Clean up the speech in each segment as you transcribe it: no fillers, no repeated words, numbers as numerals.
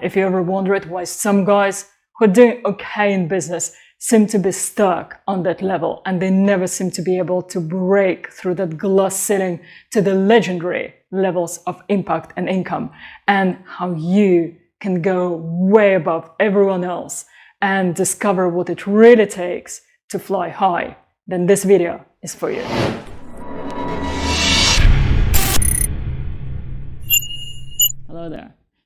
if you ever wondered why some guys who are doing okay in business seem to be stuck on that level and they never seem to be able to break through that glass ceiling to the legendary levels of impact and income, and how you can go way above everyone else and discover what it really takes to fly high, then this video is for you.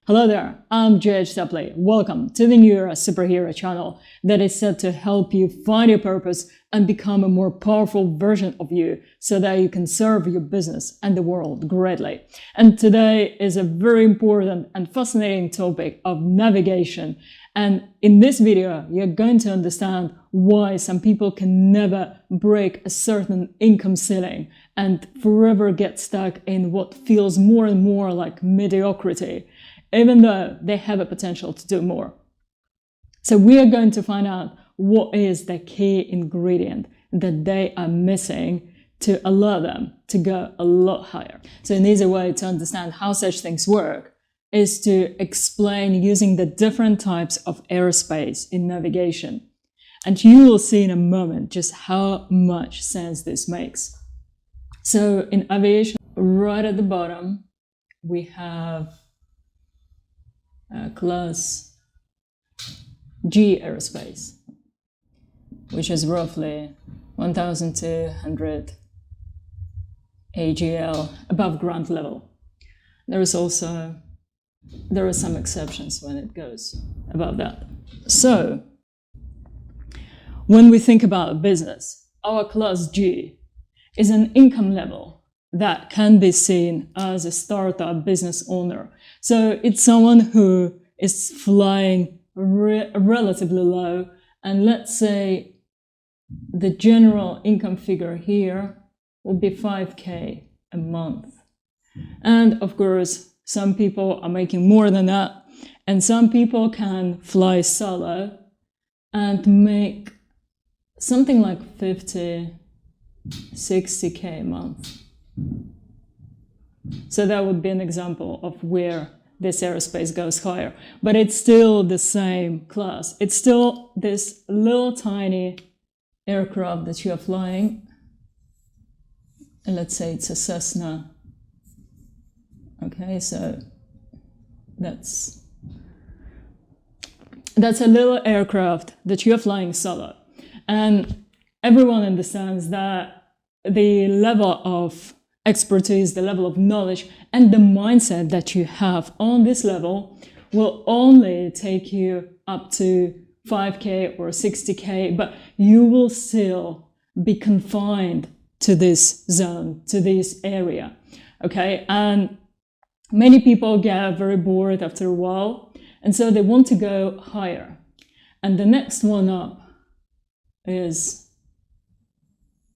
Hello there, I'm JH Sepley. Welcome to the New Era Superhero channel that is set to help you find your purpose and become a more powerful version of you so that you can serve your business and the world greatly. And today is a very important and fascinating topic of navigation. And in this video, you're going to understand why some people can never break a certain income ceiling and forever get stuck in what feels more and more like mediocrity, even though they have a potential to do more. So we are going to find out what is the key ingredient that they are missing to allow them to go a lot higher. So an easy way to understand how such things work is to explain using the different types of airspace in navigation. And you will see in a moment just how much sense this makes. So in aviation, right at the bottom, we have class G airspace, which is roughly 1,200 AGL above ground level. There are some exceptions when it goes above that. So when we think about business, our class G is an income level that can be seen as a startup business owner. So it's someone who is flying relatively low, and let's say the general income figure here will be 5K a month. And of course, some people are making more than that, and some people can fly solo and make something like 50, 60K a month. So that would be an example of where this airspace goes higher. But it's still the same class. It's still this little tiny aircraft that you are flying. And let's say it's a Cessna. Okay, so that's a little aircraft that you're flying solo. And everyone understands that the level of expertise, the level of knowledge, and the mindset that you have on this level will only take you up to 5K or 60K, but you will still be confined to this zone, to this area, okay? And many people get very bored after a while, and so they want to go higher. And the next one up is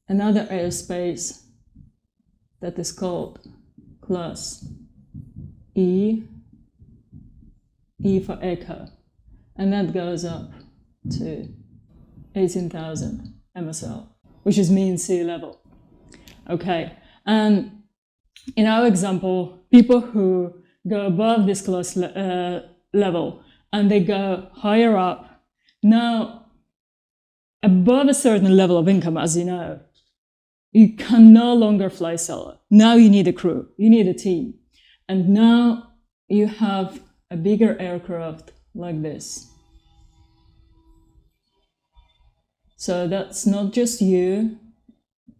another airspace that is called class E for Echo, and that goes up to 18,000 MSL, which is mean sea level. Okay, and in our example, people who go above this class level and they go higher up, now above a certain level of income, as you know, you can no longer fly solo. Now you need a crew, you need a team. And now you have a bigger aircraft like this. So that's not just you,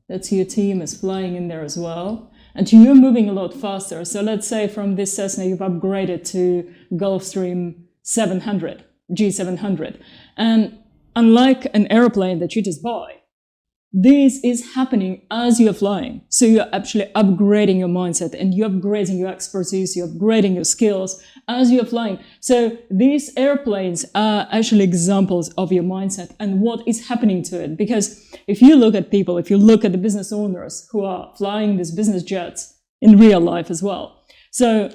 that's your team is flying in there as well. And you're moving a lot faster. So let's say from this Cessna, you've upgraded to Gulfstream 700, G700. And unlike an airplane that you just buy, this is happening as you're flying. So you're actually upgrading your mindset and you're upgrading your expertise, you're upgrading your skills as you're flying. So these airplanes are actually examples of your mindset and what is happening to it. Because if you look at people, if you look at the business owners who are flying these business jets in real life as well. So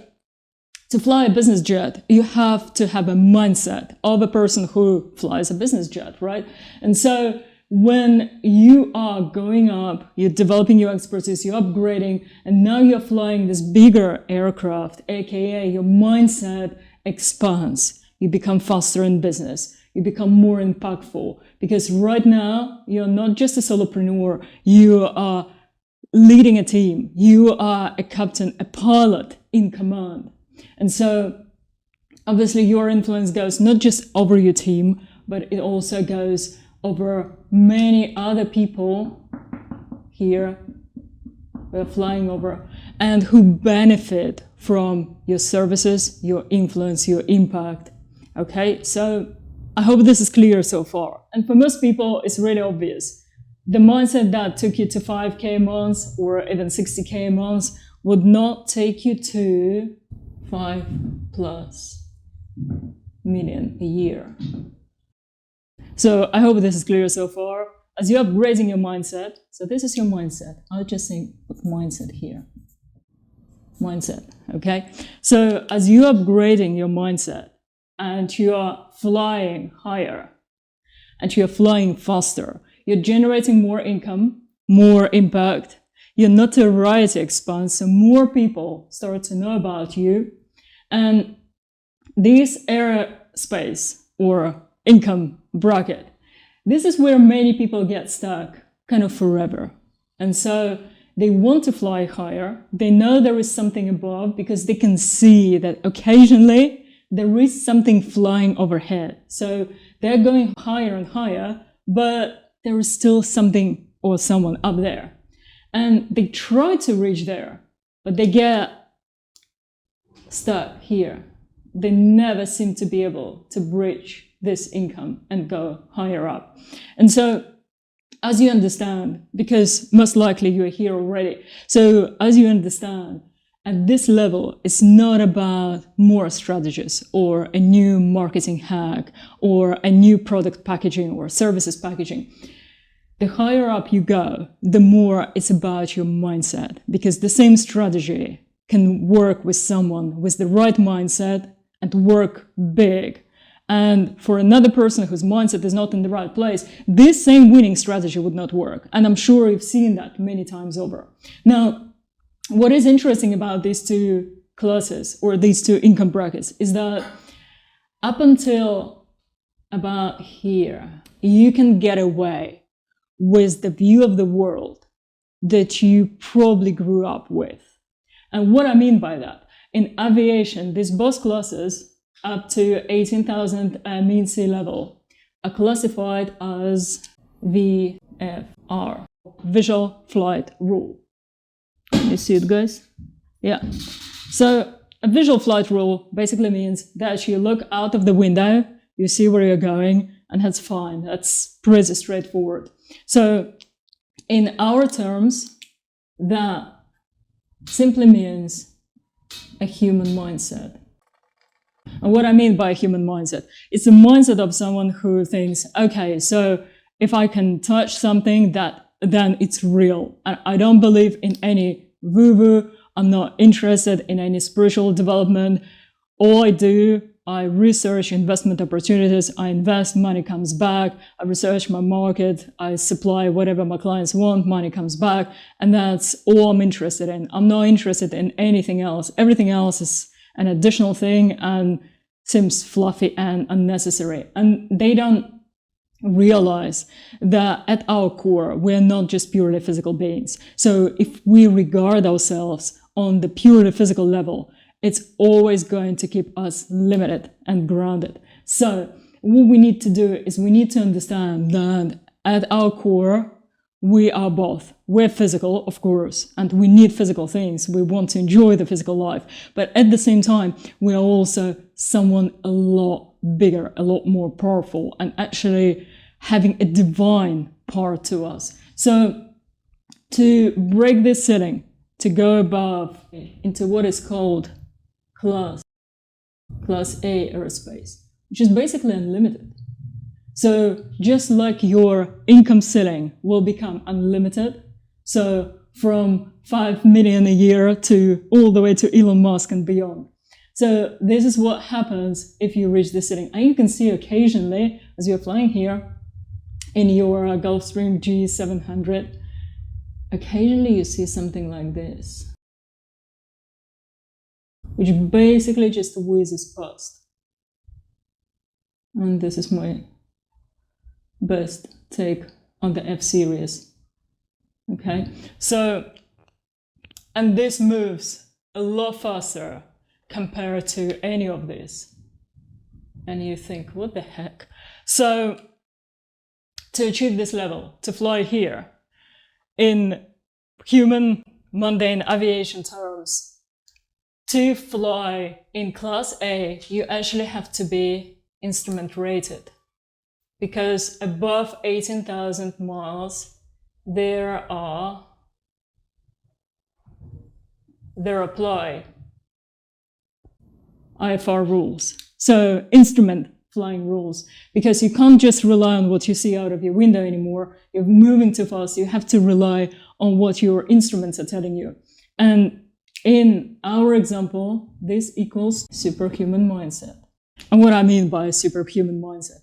to fly a business jet, you have to have a mindset of a person who flies a business jet, right? And so when you are going up, you're developing your expertise, you're upgrading, and now you're flying this bigger aircraft, aka your mindset expands. You become faster in business. You become more impactful, because right now you're not just a solopreneur. You are leading a team. You are a captain, a pilot in command. And so obviously your influence goes not just over your team, but it also goes over many other people here we're flying over, and who benefit from your services, your influence, your impact. Okay, so I hope this is clear so far. And for most people, it's really obvious. The mindset that took you to 5K months or even 60K months would not take you to 5+ million a year. So I hope this is clear so far. As you're upgrading your mindset, so this is your mindset. I'll just say put mindset here. Mindset, okay? So as you're upgrading your mindset and you are flying higher and you're flying faster, you're generating more income, more impact, your notoriety expands, so more people start to know about you. And this airspace or income bracket, this is where many people get stuck kind of forever. And so they want to fly higher. They know there is something above because they can see that occasionally there is something flying overhead. So they're going higher and higher, but there is still something or someone up there. And they try to reach there, but they get stuck here. They never seem to be able to bridge this income and go higher up. And so as you understand, because most likely you're here already, so as you understand, at this level, it's not about more strategies or a new marketing hack or a new product packaging or services packaging. The higher up you go, the more it's about your mindset, because the same strategy can work with someone with the right mindset and work big. And for another person whose mindset is not in the right place, this same winning strategy would not work. And I'm sure you've seen that many times over. Now, what is interesting about these two classes or these two income brackets is that up until about here, you can get away with the view of the world that you probably grew up with. And what I mean by that, in aviation, these both classes up to 18,000 mean sea level are classified as VFR, Visual Flight Rule. You see it, guys? Yeah. So a visual flight rule basically means that you look out of the window, you see where you're going, and that's fine. That's pretty straightforward. So in our terms, that simply means a human mindset. And what I mean by a human mindset, it's the mindset of someone who thinks, okay, so if I can touch something, then it's real. And I don't believe in any woo-woo. I'm not interested in any spiritual development. All I do, I research investment opportunities. I invest, money comes back. I research my market. I supply whatever my clients want, money comes back. And that's all I'm interested in. I'm not interested in anything else. Everything else is an additional thing and seems fluffy and unnecessary. And they don't realize that at our core, we're not just purely physical beings. So if we regard ourselves on the purely physical level, it's always going to keep us limited and grounded. So what we need to do is we need to understand that at our core, we are both. We're physical, of course, and we need physical things. We want to enjoy the physical life. But at the same time, we are also someone a lot bigger, a lot more powerful, and actually having a divine part to us. So to break this ceiling, to go above into what is called Class A airspace, which is basically unlimited. So just like your income ceiling will become unlimited, so from 5 million a year to all the way to Elon Musk and beyond. So this is what happens if you reach the ceiling. And you can see occasionally, as you're flying here in your Gulfstream G700, occasionally you see something like this. which basically just whizzes past. And this is my best take on the F-series. Okay, so, and this moves a lot faster compared to any of this. And you think, what the heck? So, to achieve this level, to fly here, in human mundane aviation terms, to fly in Class A, you actually have to be instrument rated. Because above 18,000 miles, there apply IFR rules. So instrument flying rules, because you can't just rely on what you see out of your window anymore. You're moving too fast. You have to rely on what your instruments are telling you. And in our example, this equals superhuman mindset. And what I mean by superhuman mindset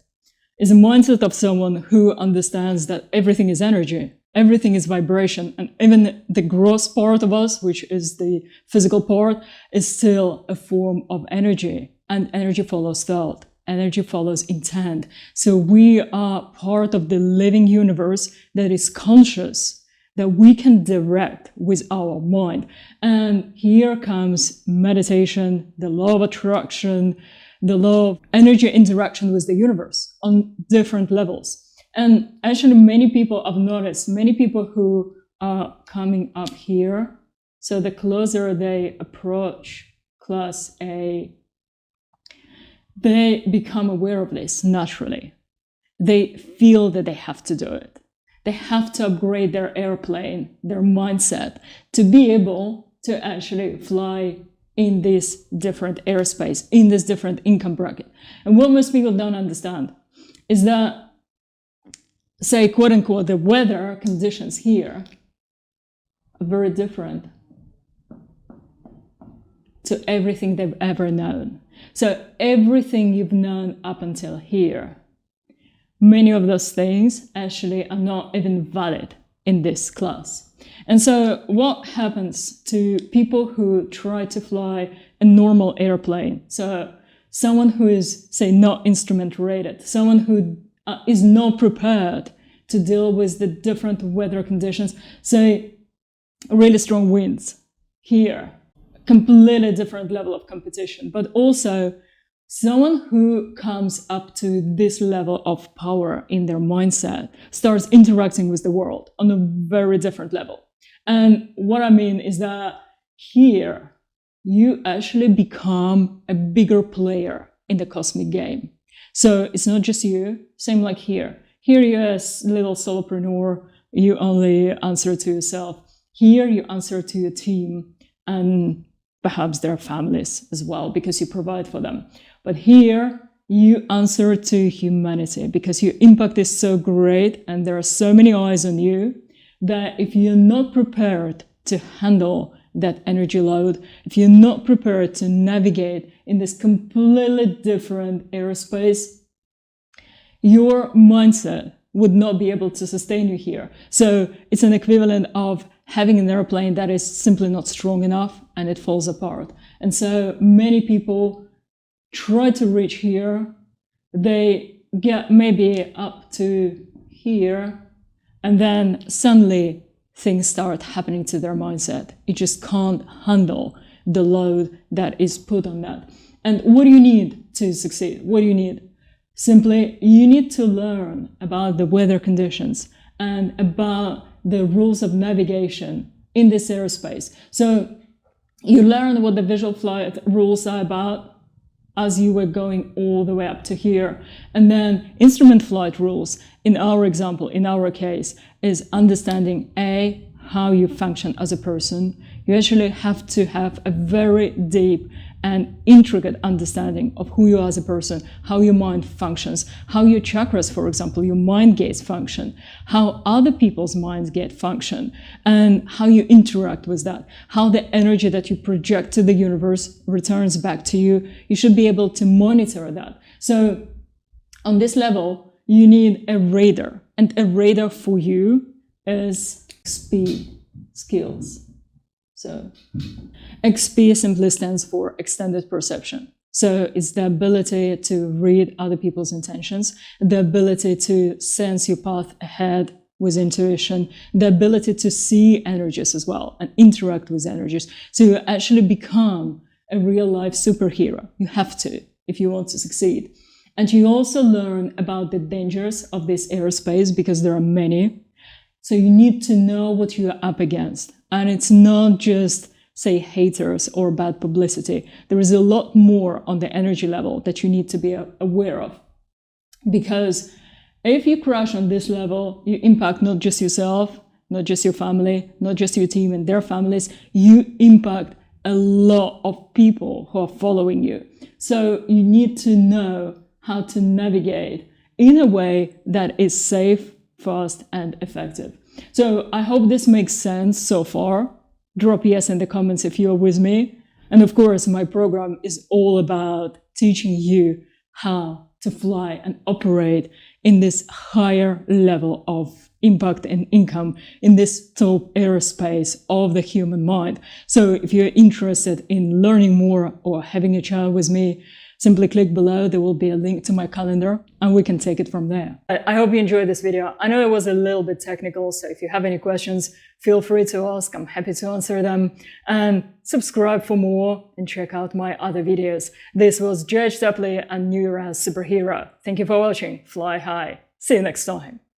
is a mindset of someone who understands that everything is energy, everything is vibration, and even the gross part of us, which is the physical part, is still a form of energy. And energy follows thought. Energy follows intent. So we are part of the living universe that is conscious, that we can direct with our mind. And here comes meditation, the law of attraction, the law of energy interaction with the universe on different levels. And actually many people, I've noticed, many people who are coming up here, so the closer they approach Class A, they become aware of this naturally. They feel that they have to do it. They have to upgrade their airplane, their mindset, to be able to actually fly in this different airspace, in this different income bracket. And what most people don't understand is that, say, quote unquote, the weather conditions here are very different to everything they've ever known. So everything you've known up until here, many of those things actually are not even valid in this class. And so what happens to people who try to fly a normal airplane? So someone who is, say, not instrument rated, someone who is not prepared to deal with the different weather conditions, say really strong winds here, completely different level of competition, but also someone who comes up to this level of power in their mindset starts interacting with the world on a very different level. And what I mean is that here you actually become a bigger player in the cosmic game. So it's not just you, same like here. Here you're a little solopreneur, you only answer to yourself. Here you answer to your team and perhaps their families as well, because you provide for them. But here you answer to humanity because your impact is so great and there are so many eyes on you that if you're not prepared to handle that energy load, if you're not prepared to navigate in this completely different airspace, your mindset would not be able to sustain you here. So it's an equivalent of having an airplane that is simply not strong enough and it falls apart. And so many people try to reach here, they get maybe up to here, and then suddenly things start happening to their mindset. It just can't handle the load that is put on that. And what do you need to succeed? What do you need? Simply, you need to learn about the weather conditions and about the rules of navigation in this airspace. So you learn what the visual flight rules are about as you were going all the way up to here. And then instrument flight rules, in our example, in our case, is understanding A, how you function as a person. You actually have to have a very deep and intricate understanding of who you are as a person, how your mind functions, how your chakras, for example, your mind gates function, how other people's minds gate function, and how you interact with that, how the energy that you project to the universe returns back to you. You should be able to monitor that. So on this level, you need a radar, and a radar for you is speed, skills. So XP simply stands for extended perception. So it's the ability to read other people's intentions, the ability to sense your path ahead with intuition, the ability to see energies as well and interact with energies. So you actually become a real life superhero. You have to if you want to succeed. And you also learn about the dangers of this airspace because there are many. So you need to know what you're up against. And it's not just, say, haters or bad publicity. There is a lot more on the energy level that you need to be aware of. Because if you crash on this level, you impact not just yourself, not just your family, not just your team and their families, you impact a lot of people who are following you. So you need to know how to navigate in a way that is safe, fast, and effective. So I hope this makes sense so far. Drop yes in the comments if you're with me. And of course, my program is all about teaching you how to fly and operate in this higher level of impact and income in this top airspace of the human mind. So if you're interested in learning more or having a chat with me, simply click below. There will be a link to my calendar and we can take it from there. I hope you enjoyed this video. I know it was a little bit technical, so if you have any questions, feel free to ask. I'm happy to answer them. And subscribe for more and check out my other videos. This was Judge Tapley and New Year as Superhero. Thank you for watching. Fly high. See you next time.